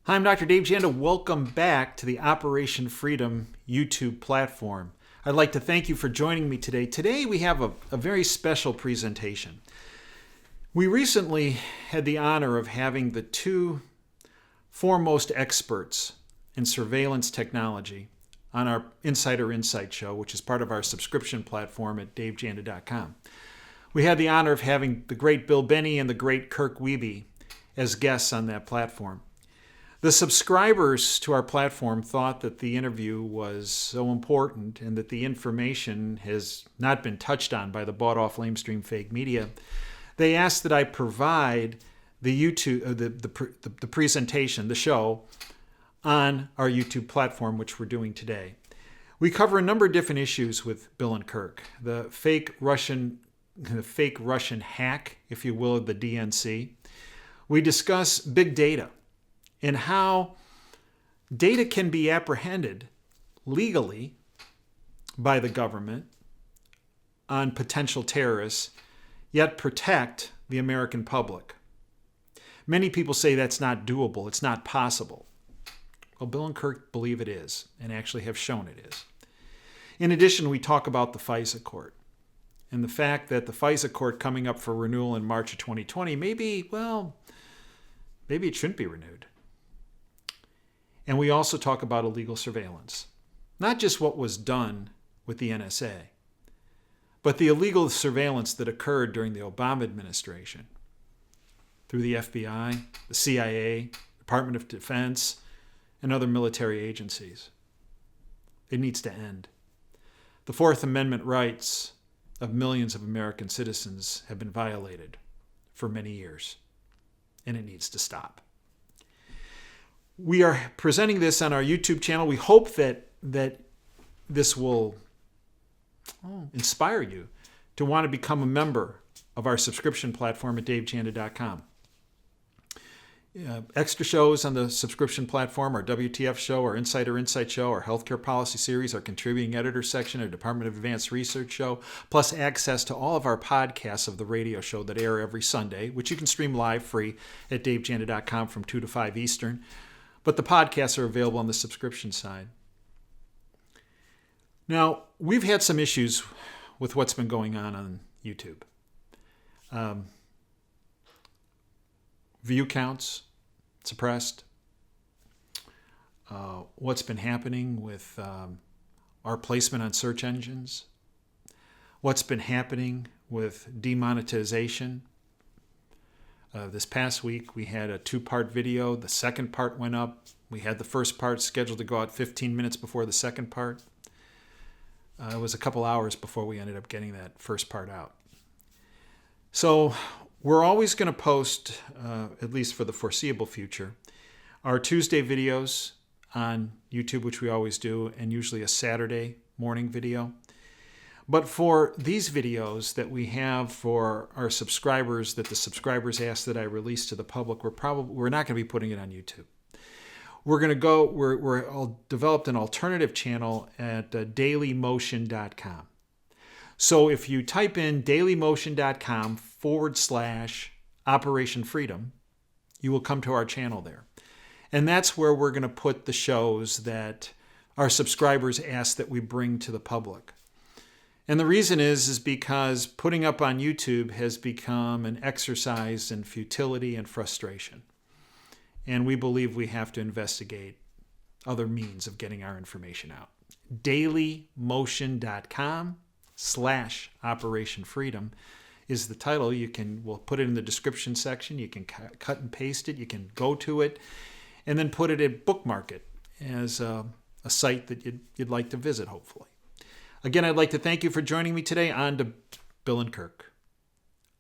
Hi, I'm Dr. Dave Janda. Welcome back to the Operation Freedom YouTube platform. I'd like to thank you for joining me today. Today we have a very special presentation. We recently had the honor of having the two foremost experts in surveillance technology on our Insider Insight show, which is part of our subscription platform at davejanda.com. We had the honor of having the great Bill Binney and the great Kirk Wiebe as guests on that platform. The subscribers to our platform thought that the interview was so important and that the information has not been touched on by the bought-off lamestream fake media. They asked that I provide the the presentation, the show, on our YouTube platform, which we're doing today. We cover a number of different issues with Bill and Kirk. The fake Russian hack, if you will, of the DNC. We discuss big data and how data can be apprehended legally by the government on potential terrorists, yet protect the American public. Many people say that's not doable, it's not possible. Well, Bill and Kirk believe it is, and actually have shown it is. In addition, we talk about the FISA court and the fact that the FISA court coming up for renewal in March of 2020, maybe it shouldn't be renewed. And we also talk about illegal surveillance. Not just what was done with the NSA, but the illegal surveillance that occurred during the Obama administration through the FBI, the CIA, Department of Defense, and other military agencies. It needs to end. The Fourth Amendment rights of millions of American citizens have been violated for many years, and it needs to stop. We are presenting this on our YouTube channel. We hope that this will inspire you to want to become a member of our subscription platform at davejanda.com. Extra shows on the subscription platform, our WTF show, our Insider Insight show, our healthcare policy series, our contributing editor section, our Department of Advanced Research show, plus access to all of our podcasts of the radio show that air every Sunday, which you can stream live free at davejanda.com from 2 to 5 Eastern. But the podcasts are available on the subscription side. Now, we've had some issues with what's been going on YouTube. View counts suppressed. What's been happening with our placement on search engines. What's been happening with demonetization. This past week, we had a 2-part video. The second part went up. We had the first part scheduled to go out 15 minutes before the second part. It was a couple hours before we ended up getting that first part out. So we're always going to post, at least for the foreseeable future, our Tuesday videos on YouTube, which we always do, and usually a Saturday morning video. But for these videos that we have for our subscribers, that the subscribers ask that I release to the public, we're not going to be putting it on YouTube. We're developed an alternative channel at dailymotion.com. So if you type in dailymotion.com/Operation Freedom, you will come to our channel there. And that's where we're going to put the shows that our subscribers ask that we bring to the public. And the reason is because putting up on YouTube has become an exercise in futility and frustration. And we believe we have to investigate other means of getting our information out. dailymotion.com/Operation Freedom is the title. We'll put it in the description section. You can cut and paste it. You can go to it and then put it in bookmark it as a site that you'd like to visit, hopefully. Again, I'd like to thank you for joining me today. On to Bill and Kirk.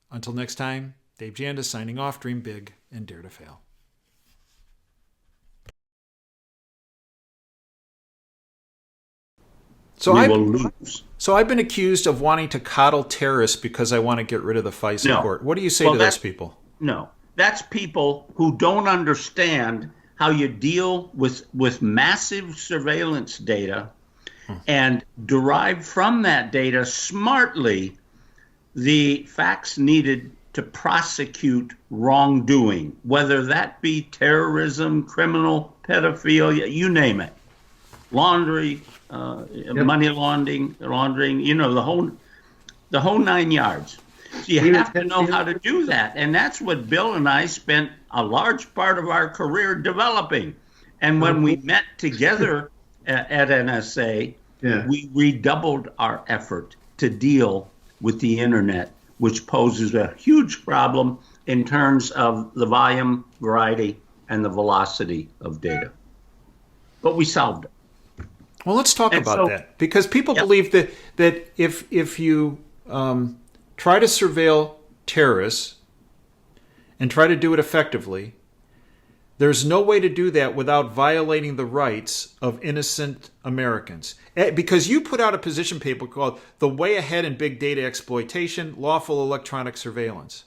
Until next time, Dave Janda signing off. Dream big and dare to fail. So I've been accused of wanting to coddle terrorists because I want to get rid of the FISA court. What do you say to those people? No, that's people who don't understand how you deal with massive surveillance data and derive from that data smartly the facts needed to prosecute wrongdoing, whether that be terrorism, criminal, pedophilia, you name it, laundry, money laundering, the whole 9 yards. So you have to know how to do that, and that's what Bill and I spent a large part of our career developing. And when we met together at NSA, we redoubled our effort to deal with the internet, which poses a huge problem in terms of the volume, variety, and the velocity of data. But we solved it. Well, let's talk about that, because people believe that if you try to surveil terrorists and try to do it effectively, there's no way to do that without violating the rights of innocent Americans. Because you put out a position paper called The Way Ahead in Big Data Exploitation, Lawful Electronic Surveillance.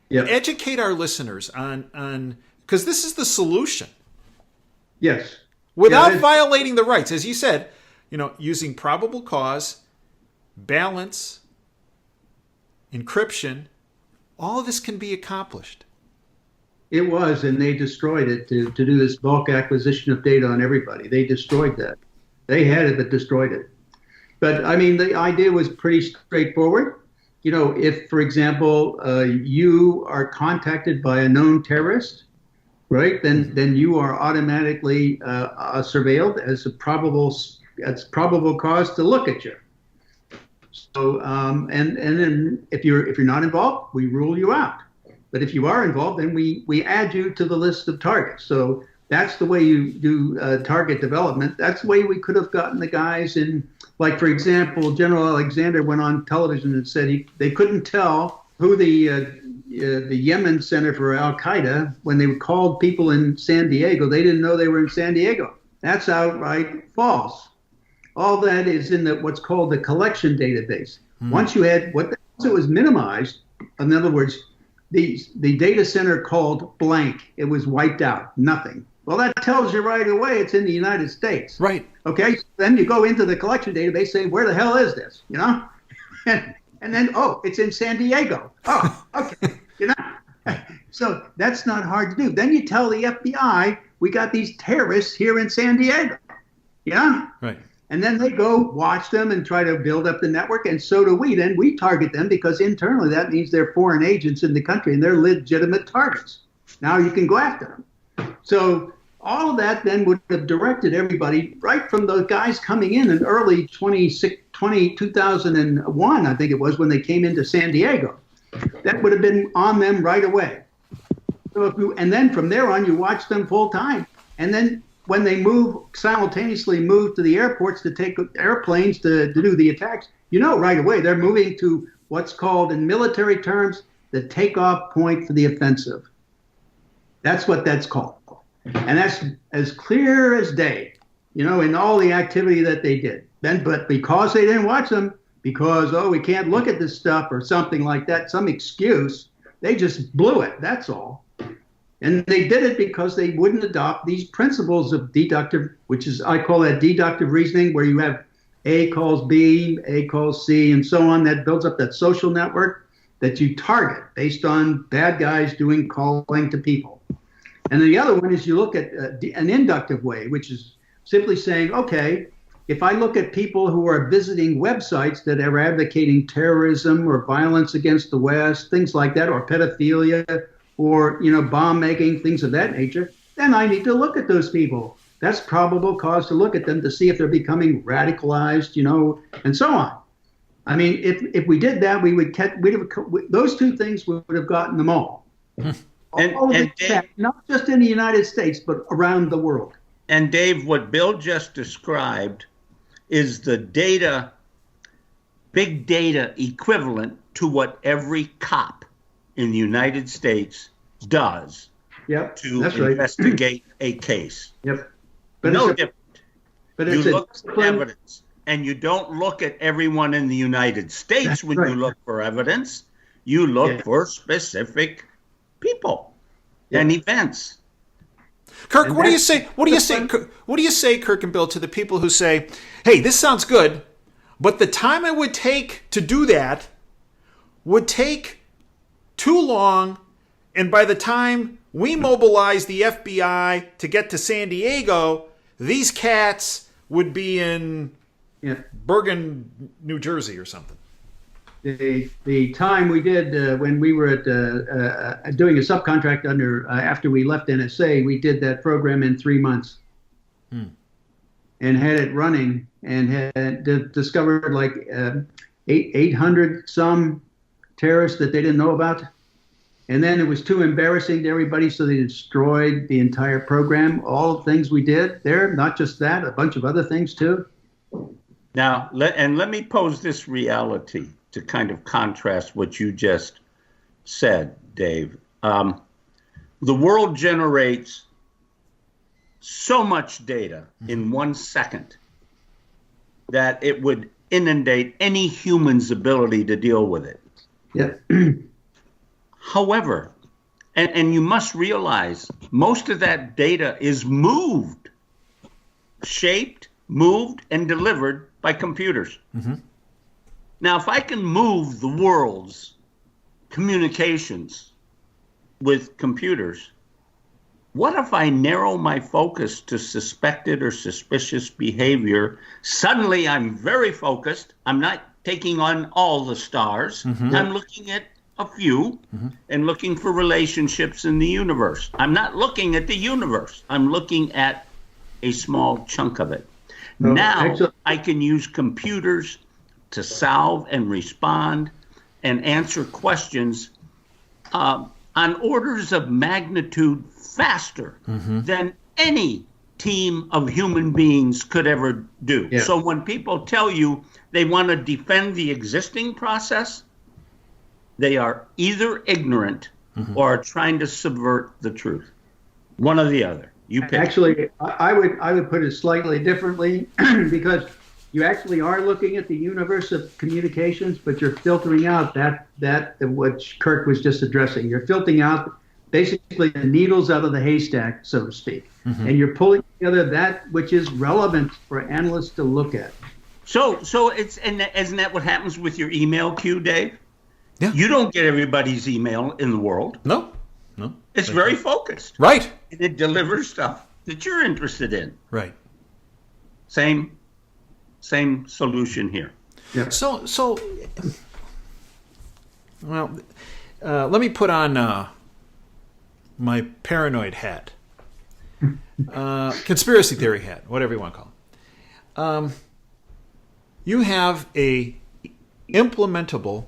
Yep. Educate our listeners on because this is the solution. Yes. Without violating the rights, as you said, using probable cause, balance, encryption, all of this can be accomplished. It was, and they destroyed it to do this bulk acquisition of data on everybody. They destroyed that. They had it, but destroyed it. But, I mean, the idea was pretty straightforward. If, for example, you are contacted by a known terrorist, right, then you are automatically surveilled as probable cause to look at you. So, and then if you're not involved, we rule you out. But if you are involved, then we add you to the list of targets. So that's the way you do target development. That's the way we could have gotten the guys in, like, for example, General Alexander went on television and said they couldn't tell who the Yemen center for Al-Qaeda, when they called people in San Diego, they didn't know they were in San Diego. That's outright false. All that is in what's called the collection database. Once it was minimized, in other words, the data center called blank, it was wiped out, nothing. Well, that tells you right away it's in the United States. Right. Okay, so then you go into the collection database saying, where the hell is this? And then, it's in San Diego. Oh, okay, So that's not hard to do. Then you tell the FBI, we got these terrorists here in San Diego. Right. And then they go watch them and try to build up the network, and so do we. Then we target them because internally that means they're foreign agents in the country and they're legitimate targets. Now you can go after them. So all of that then would have directed everybody right from the guys coming in early 2001, I think it was, when they came into San Diego. That would have been on them right away. So and then from there on, you watch them full time. And then when they simultaneously move to the airports to take airplanes to do the attacks, right away they're moving to what's called, in military terms, the takeoff point for the offensive. That's what that's called. And that's as clear as day, in all the activity that they did. But because they didn't watch them, because, we can't look at this stuff or something like that, some excuse, they just blew it, that's all. And they did it because they wouldn't adopt these principles of deductive, I call that deductive reasoning, where you have A calls B, A calls C, and so on. That builds up that social network that you target based on bad guys doing calling to people. And the other one is you look at an inductive way, which is simply saying, okay, if I look at people who are visiting websites that are advocating terrorism or violence against the West, things like that, or pedophilia, or, bomb making, things of that nature, then I need to look at those people. That's probable cause to look at them to see if they're becoming radicalized, and so on. I mean, if we did that, those two things would have gotten them all. Dave, not just in the United States, but around the world. And Dave, what Bill just described is the big data equivalent to what every cop in the United States does to investigate a case. Yep. But no different. But you look for evidence, and you don't look at everyone in the United States when you look for evidence. You look for specific people and events. Kirk, what do you say? What do you say? What do you say, Kirk and Bill, to the people who say, "Hey, this sounds good, but the time it would take to do that would take too long, and by the time we mobilized the FBI to get to San Diego, these cats would be in Bergen, New Jersey or something. The time we did when we were at doing a subcontract under after we left NSA, we did that program in 3 months, and had it running, and had discovered like 800 some terrorists that they didn't know about, and then it was too embarrassing to everybody, so they destroyed the entire program. All the things we did there, not just that, a bunch of other things too. Now, let me pose this reality to kind of contrast what you just said, Dave. The world generates so much data in 1 second that it would inundate any human's ability to deal with it. Yeah. However, and you must realize, most of that data is moved, shaped, moved, and delivered by computers. Now, if I can move the world's communications with computers, what if I narrow my focus to suspected or suspicious behavior? Suddenly, I'm very focused. I'm not taking on all the stars. I'm looking at a few and looking for relationships in the universe. I'm not looking at the universe. I'm looking at a small chunk of it. Now, I can use computers to solve and respond and answer questions on orders of magnitude faster than any team of human beings could ever do. Yeah. So when people tell you they want to defend the existing process, they are either ignorant or are trying to subvert the truth. One or the other. You pick. Actually, I would put it slightly differently because you actually are looking at the universe of communications, but you're filtering out that what Kirk was just addressing. You're filtering out basically the needles out of the haystack, so to speak, and you're pulling together that which is relevant for analysts to look at. So isn't that what happens with your email queue, Dave? Yeah. You don't get everybody's email in the world. No. It's very focused. Right. And it delivers stuff that you're interested in. Right. Same solution here. Yeah. So well, let me put on my paranoid hat, conspiracy theory hat, whatever you want to call it. You have a implementable,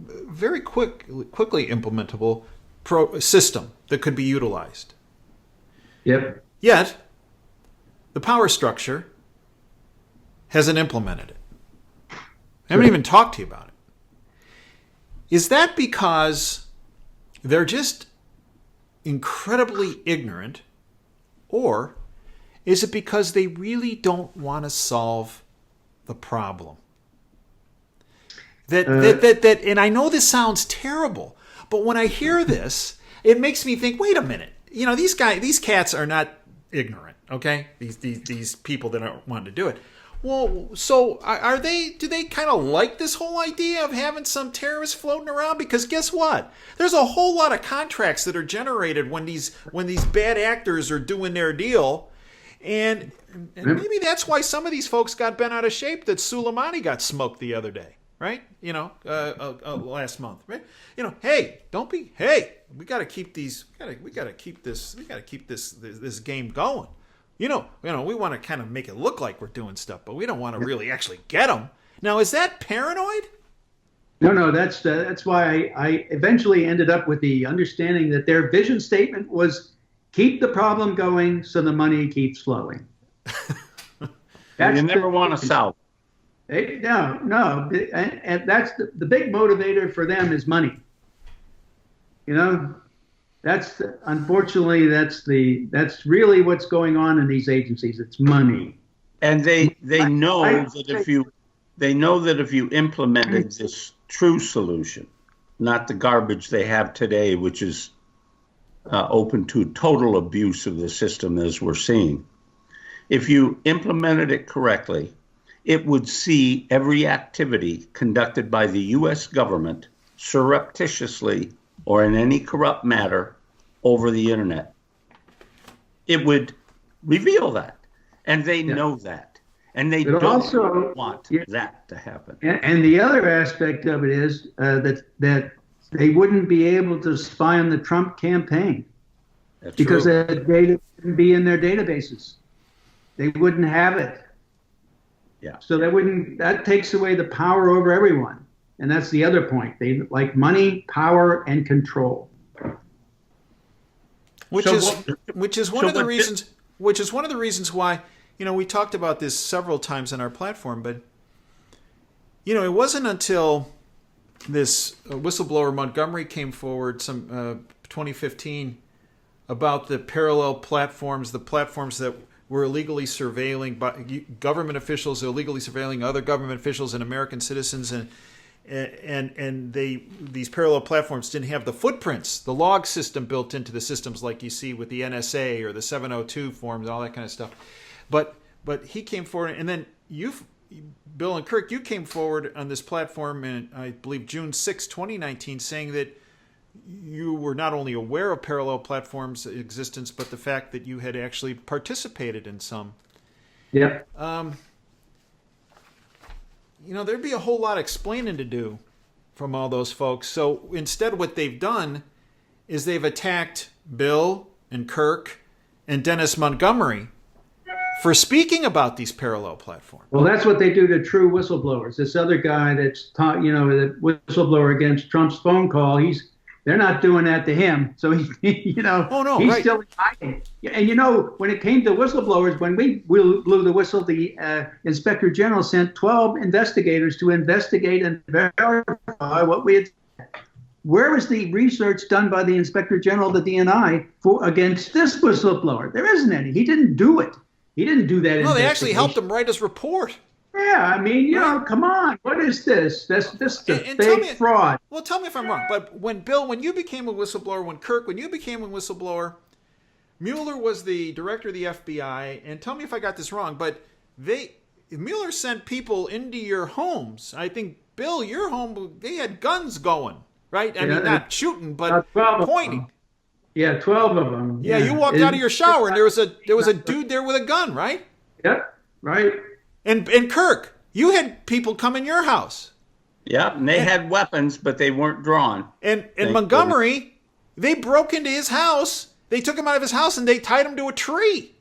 very quickly implementable system that could be utilized. Yep. Yet, the power structure hasn't implemented it. I haven't even talked to you about it. Is that because they're just incredibly ignorant, or is it because they really don't want to solve the problem? That and I know this sounds terrible, but when I hear this, it makes me think, wait a minute. You know, these cats are not ignorant, okay? These people that aren't wanting to do it. Well, so are they? Do they kind of like this whole idea of having some terrorists floating around? Because guess what? There's a whole lot of contracts that are generated when these bad actors are doing their deal, and maybe that's why some of these folks got bent out of shape. That Soleimani got smoked the other day, right? You know, last month, right? You know, hey, we got to keep these. We got to keep this game going. You know, we want to kind of make it look like we're doing stuff, but we don't want to really actually get them. Now, is that paranoid? No, that's why I eventually ended up with the understanding that their vision statement was keep the problem going so the money keeps flowing. You never want to solve. No, and that's the big motivator for them is money. You know. Unfortunately, that's really what's going on in these agencies. It's money, and they know that if you implemented this true solution, not the garbage they have today, which is open to total abuse of the system as we're seeing, if you implemented it correctly, it would see every activity conducted by the U.S. government surreptitiously or in any corrupt matter over the internet, it would reveal that. And they know that. And they but don't also want that to happen. And the other aspect of it is that they wouldn't be able to spy on the Trump campaign. That's because true. that data wouldn't be in their databases. They wouldn't have it. Yeah. So that takes away the power over everyone. And that's the other point. They like money, power, and control. Which is one of the reasons why, we talked about this several times on our platform, but it wasn't until this whistleblower Montgomery came forward 2015 about the parallel platforms, the platforms that were illegally surveilling government officials, illegally surveilling other government officials and American citizens, and these parallel platforms didn't have the footprints, the log system built into the systems like you see with the NSA or the 702 forms, all that kind of stuff. But he came forward, and then Bill and Kirk, you came forward on this platform in, I believe, June 6, 2019, saying that you were not only aware of parallel platforms' existence, but the fact that you had actually participated in some. Yeah. There'd be a whole lot of explaining to do from all those folks. So instead, what they've done is they've attacked Bill and Kirk and Dennis Montgomery for speaking about these parallel platforms. Well, that's what they do to true whistleblowers. This other guy that's taught, the whistleblower against Trump's phone call, they're not doing that to him. So he's right. Still hiding. And when it came to whistleblowers, when we blew the whistle, the Inspector General sent 12 investigators to investigate and verify what we had. Where was the research done by the Inspector General of the DNI against this whistleblower? There isn't any. He didn't do it. He didn't do that. No, they actually helped him write his report. Yeah, I mean, come on. What is this? This is a fake fraud. Well, tell me if I'm wrong. But when you became a whistleblower, when you became a whistleblower, Mueller was the director of the FBI. And tell me if I got this wrong, but Mueller sent people into your homes. I think, Bill, your home, they had guns going, right? I mean, not shooting, but pointing. Yeah, 12 of them. Yeah, you walked out of your shower and there was a dude there with a gun, right? Yep, right. And Kirk, you had people come in your house. Yeah, and they had weapons, but they weren't drawn. And Montgomery, they broke into his house. They took him out of his house and they tied him to a tree.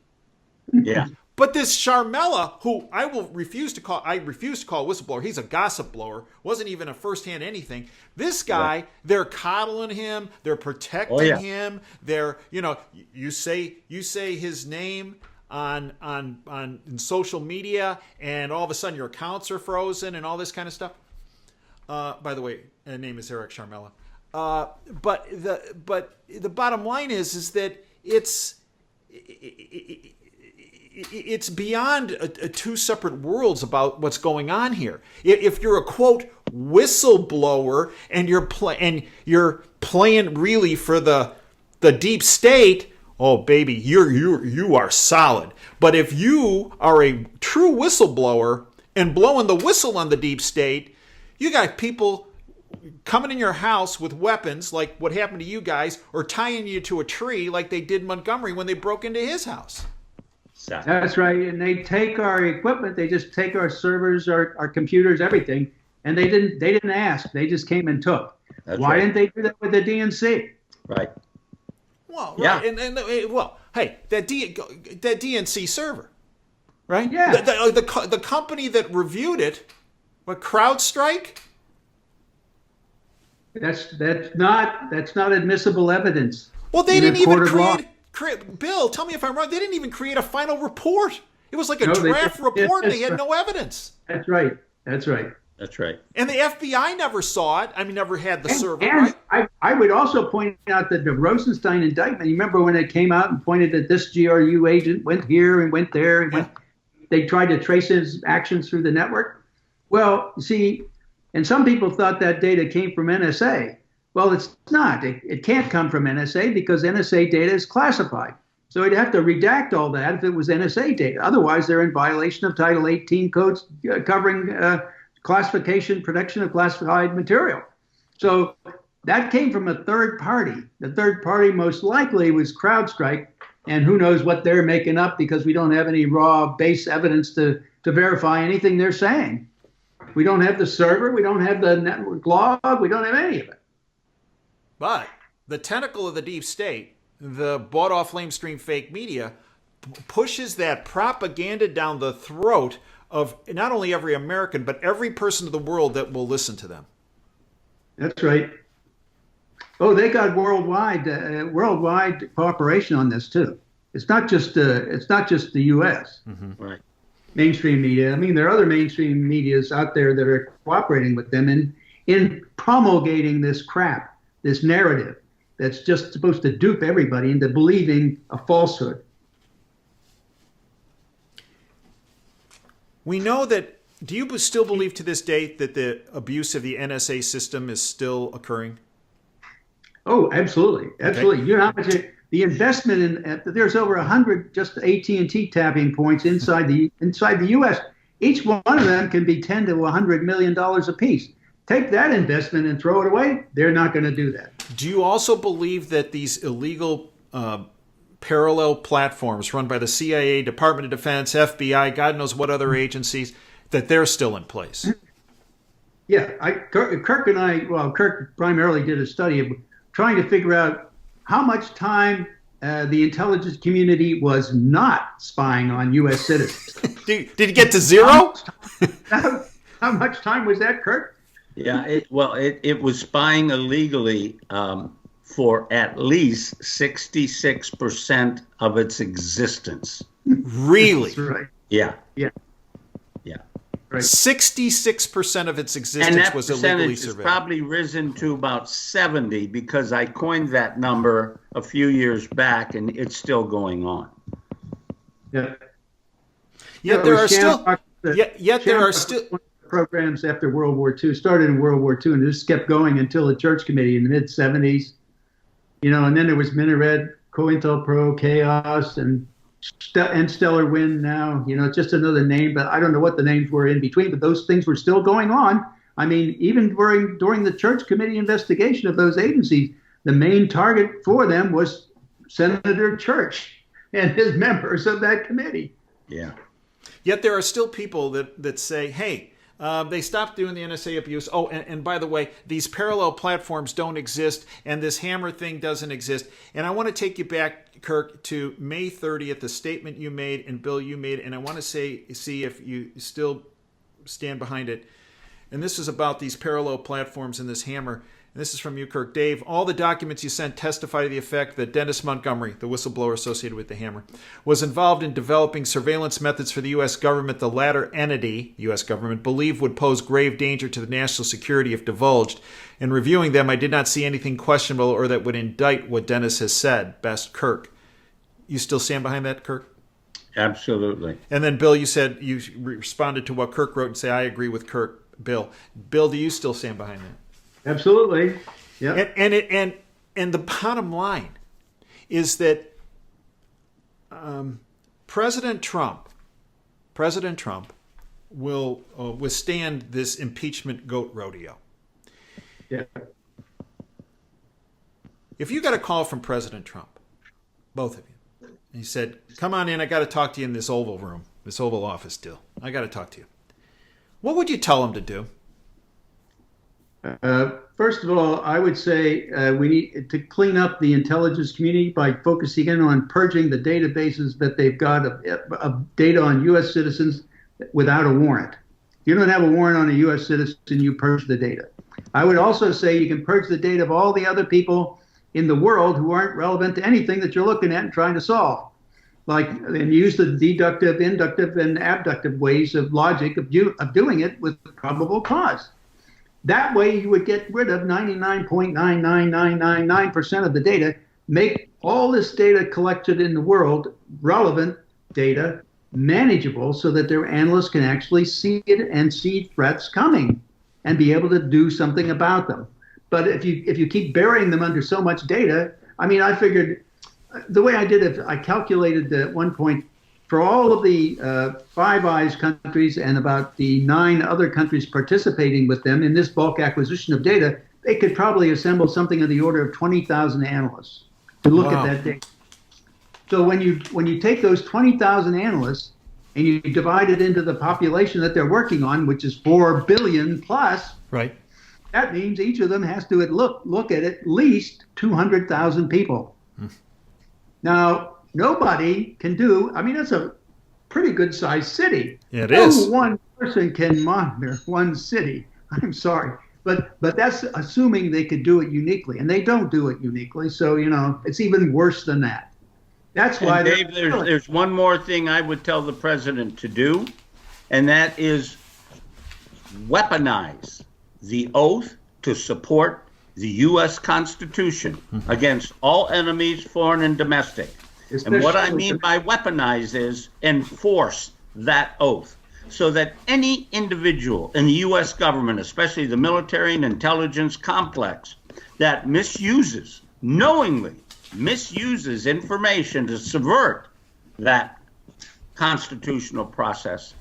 Yeah. But this Sharmella, who I refuse to call a whistleblower. He's a gossip blower. Wasn't even a firsthand anything. This guy, they're coddling him. They're protecting him. They're, you say his name on social media, and all of a sudden your accounts are frozen and all this kind of stuff. By the way, his name is Eric Sharmella. But the bottom line is that it's beyond two separate worlds about what's going on here. If you're a quote whistleblower and you're playing really for the deep state, oh baby, you are solid. But if you are a true whistleblower and blowing the whistle on the deep state, you got people coming in your house with weapons like what happened to you guys, or tying you to a tree like they did Montgomery when they broke into his house. That's right. And they take our equipment. They just take our servers, our computers, everything. And they didn't ask. They just came and took. Why didn't they do that with the DNC? Right. Well, right. And hey, that DNC server, right? Yeah. The company that reviewed it, what, CrowdStrike? That's not admissible evidence. Well, they didn't even create. Bill, tell me if I'm wrong. They didn't even create a final report. It was like a draft report, and they had no evidence. That's right. That's right. And the FBI never saw it. I mean, never had the server. And right? I would also point out that the Rosenstein indictment, you remember when it came out and pointed that this GRU agent went here and went there, and they tried to trace his actions through the network? Well, see, and some people thought that data came from NSA. Well, it's not. It can't come from NSA because NSA data is classified. So you'd have to redact all that if it was NSA data. Otherwise, they're in violation of Title 18 codes covering classification, protection of classified material. So that came from a third party. The third party most likely was CrowdStrike, and who knows what they're making up because we don't have any raw base evidence to verify anything they're saying. We don't have the server, we don't have the network log, we don't have any of it. But the tentacle of the deep state, the bought-off lamestream fake media, pushes that propaganda down the throat of not only every American, but every person in the world that will listen to them. That's right. Oh, they got worldwide cooperation on this too. It's not just the U.S. Mm-hmm. Right. Mainstream media. I mean, there are other mainstream medias out there that are cooperating with them in promulgating this crap, this narrative that's just supposed to dupe everybody into believing a falsehood. We know that. Do you still believe to this date that the abuse of the NSA system is still occurring? Oh, absolutely, absolutely. Okay. You know how much the investment in there's over 100 just AT&T tapping points inside the U.S. Each one of them can be $10 to $100 million a piece. Take that investment and throw it away. They're not going to do that. Do you also believe that these illegal parallel platforms run by the CIA, Department of Defense, FBI, God knows what other agencies, that they're still in place? Yeah, Kirk and I, well, Kirk primarily did a study of trying to figure out how much time the intelligence community was not spying on U.S. citizens. Did it get to zero? How much time was that, Kirk? Yeah, it was spying illegally for at least 66% of its existence. Really? That's right. Yeah. Yeah. Yeah. Right. 66% of its existence and that was illegally percentage surveilled. has probably risen to about 70 because I coined that number a few years back, and it's still going on. Yeah. Yet there are still. Yet there are still programs after World War II, started in World War II, and just kept going until the Church Committee in the mid-'70s. You know, and then there was Minaret, COINTELPRO, Chaos, and Stellar Wind now. You know, it's just another name, but I don't know what the names were in between, but those things were still going on. I mean, even during the Church Committee investigation of those agencies, the main target for them was Senator Church and his members of that committee. Yeah. Yet there are still people that say, hey, they stopped doing the NSA abuse. Oh, and by the way, these parallel platforms don't exist, and this hammer thing doesn't exist. And I want to take you back, Kirk, to May 30th, the statement you made, and Bill, you made, and I want to see if you still stand behind it. And this is about these parallel platforms and this hammer. And this is from you, Kirk. Dave, all the documents you sent testify to the effect that Dennis Montgomery, the whistleblower associated with the hammer, was involved in developing surveillance methods for the U.S. government the latter entity, U.S. government, believed would pose grave danger to the national security if divulged. In reviewing them, I did not see anything questionable or that would indict what Dennis has said. Best, Kirk. You still stand behind that, Kirk? Absolutely. And then, Bill, you said you responded to what Kirk wrote and say, I agree with Kirk. Bill, do you still stand behind that? Absolutely. Yeah. And the bottom line is that President Trump will withstand this impeachment goat rodeo. Yeah. If you got a call from President Trump, both of you, and he said, "Come on in, I got to talk to you in this Oval Room, this Oval Office deal. I got to talk to you." What would you tell him to do? First of all, I would say we need to clean up the intelligence community by focusing in on purging the databases that they've got of data on U.S. citizens without a warrant. If you don't have a warrant on a U.S. citizen, you purge the data. I would also say you can purge the data of all the other people in the world who aren't relevant to anything that you're looking at and trying to solve. And use the deductive, inductive, and abductive ways of logic of doing it with probable cause. That way you would get rid of 99.99999% of the data, make all this data collected in the world relevant data, manageable so that their analysts can actually see it and see threats coming and be able to do something about them. But if you keep burying them under so much data, I mean, I figured the way I did it, I calculated at one point for all of the Five Eyes countries and about the 9 other countries participating with them in this bulk acquisition of data, they could probably assemble something of the order of 20,000 analysts to look Wow. at that data. So when you take those 20,000 analysts and you divide it into the population that they're working on, which is 4 billion plus, Right. that means each of them has to look at least 200,000 people. Now, nobody can do, I mean, that's a pretty good sized city. Yeah, it is. No one person can monitor one city. I'm sorry. But that's assuming they could do it uniquely, and they don't do it uniquely. So, it's even worse than that. That's why. And Dave, there's one more thing I would tell the president to do, and that is weaponize the oath to support the U.S. Constitution against all enemies, foreign and domestic. And what I mean by weaponize is enforce that oath, so that any individual in the U.S. government, especially the military and intelligence complex, that knowingly misuses information to subvert that constitutional process,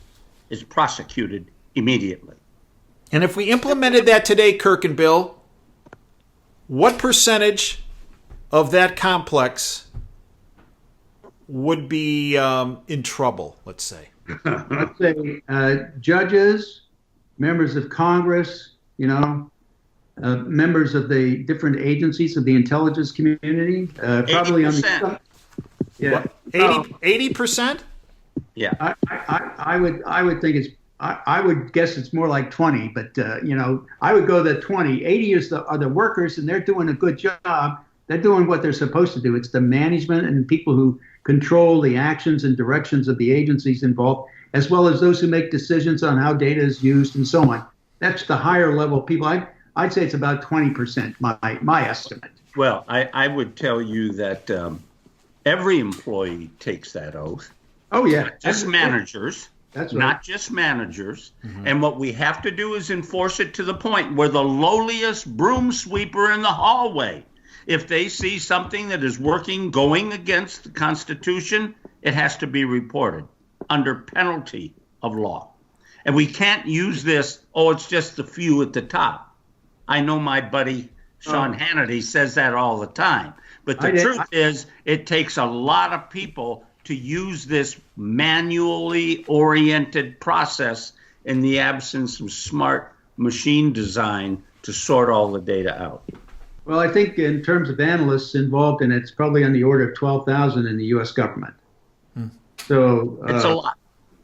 is prosecuted immediately. And if we implemented that today, Kirk and Bill, what percentage of that complex would be in trouble, let's say? Let's say judges, members of Congress, members of the different agencies of the intelligence community, probably 80%. on the 80%? Yeah. I would think it's. I would guess it's more like 20, but I would go the 20. 80 are the workers, and they're doing a good job. They're doing what they're supposed to do. It's the management and people who control the actions and directions of the agencies involved, as well as those who make decisions on how data is used and so on. That's the higher level people. I'd say it's about 20%, my estimate. Well, I would tell you that every employee takes that oath. Oh, yeah. Just managers. That's right. Not just managers. And what we have to do is enforce it to the point where the lowliest broom sweeper in the hallway, if they see something that is going against the Constitution, it has to be reported under penalty of law. And we can't use this, it's just the few at the top. I know my buddy Sean Hannity says that all the time. But the truth is, it takes a lot of people to use this manually oriented process in the absence of smart machine design to sort all the data out. Well, I think in terms of analysts involved in it, it's probably on the order of 12,000 in the U.S. government. So it's a lot.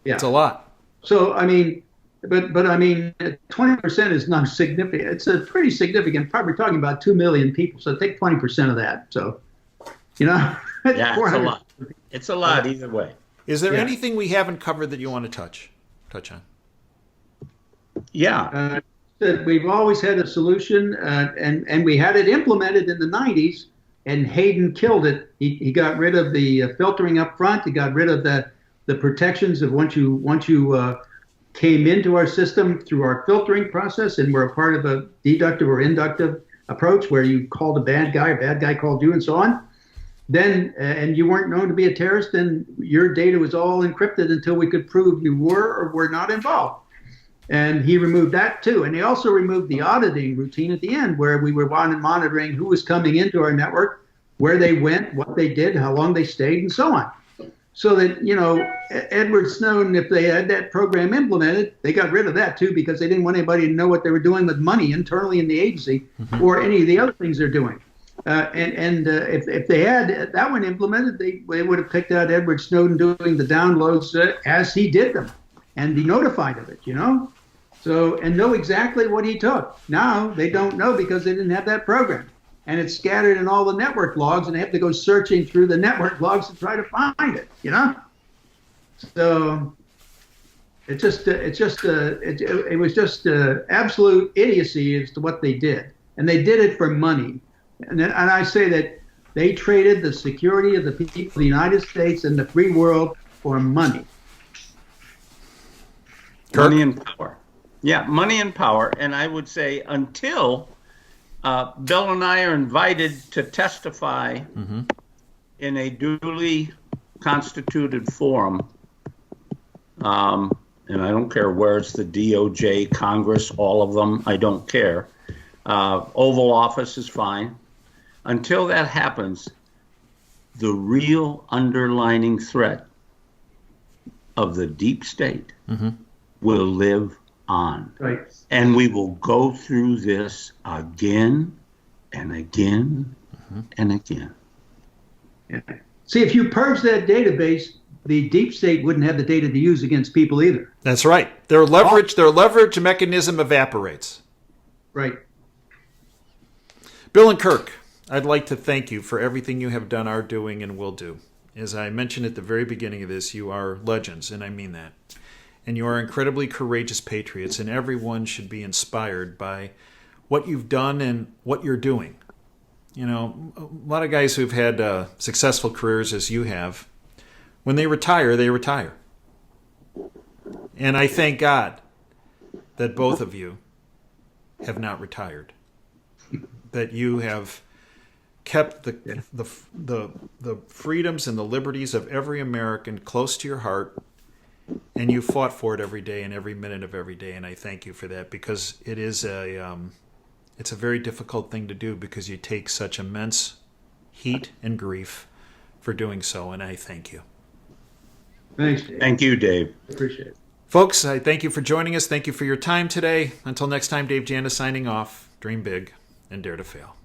Yeah, it's a lot. So I mean, but I mean, 20% is not significant. It's a pretty significant. Probably talking about 2 million people. So take 20% of that. So, yeah, it's a lot. It's a lot either way. Is there anything we haven't covered that you want to touch on? Yeah. We've always had a solution, and we had it implemented in the 90s, and Hayden killed it. He got rid of the filtering up front. He got rid of the protections of once you came into our system through our filtering process and were a part of a deductive or inductive approach where you called a bad guy called you, and so on. Then, and you weren't known to be a terrorist, then your data was all encrypted until we could prove you were or were not involved. And he removed that too. And he also removed the auditing routine at the end where we were monitoring who was coming into our network, where they went, what they did, how long they stayed, and so on. So that, Edward Snowden, if they had that program implemented, they got rid of that too because they didn't want anybody to know what they were doing with money internally in the agency or any of the other things they're doing. If they had that one implemented, they would have picked out Edward Snowden doing the downloads as he did them and be notified of it, So, and know exactly what he took. Now they don't know because they didn't have that program. And it's scattered in all the network logs, and they have to go searching through the network logs to try to find it, So it was just absolute idiocy as to what they did. And they did it for money. And I say that they traded the security of the people of the United States and the free world for money. Money and power. Yeah, money and power. And I would say until Bill and I are invited to testify in a duly constituted forum, and I don't care where it's the DOJ, Congress, all of them, I don't care. Oval Office is fine. Until that happens, the real underlining threat of the deep state will live on. Right. And we will go through this again and again and again. Yeah. See, if you purge that database, the deep state wouldn't have the data to use against people either. That's right. Their leverage mechanism evaporates. Right. Bill and Kirk, I'd like to thank you for everything you have done, are doing, and will do. As I mentioned at the very beginning of this, you are legends, and I mean that. And you are incredibly courageous patriots, and everyone should be inspired by what you've done and what you're doing. You know, a lot of guys who've had successful careers as you have, when they retire, they retire. And I thank God that both of you have not retired, that you have kept the freedoms and the liberties of every American close to your heart, and you fought for it every day and every minute of every day. And I thank you for that, because it is it's a very difficult thing to do, because you take such immense heat and grief for doing so, and I thank you. Thanks, Dave. Thank you, Dave. Appreciate it. Folks, I thank you for joining us. Thank you for your time today. Until next time, Dave Janda signing off. Dream big and dare to fail.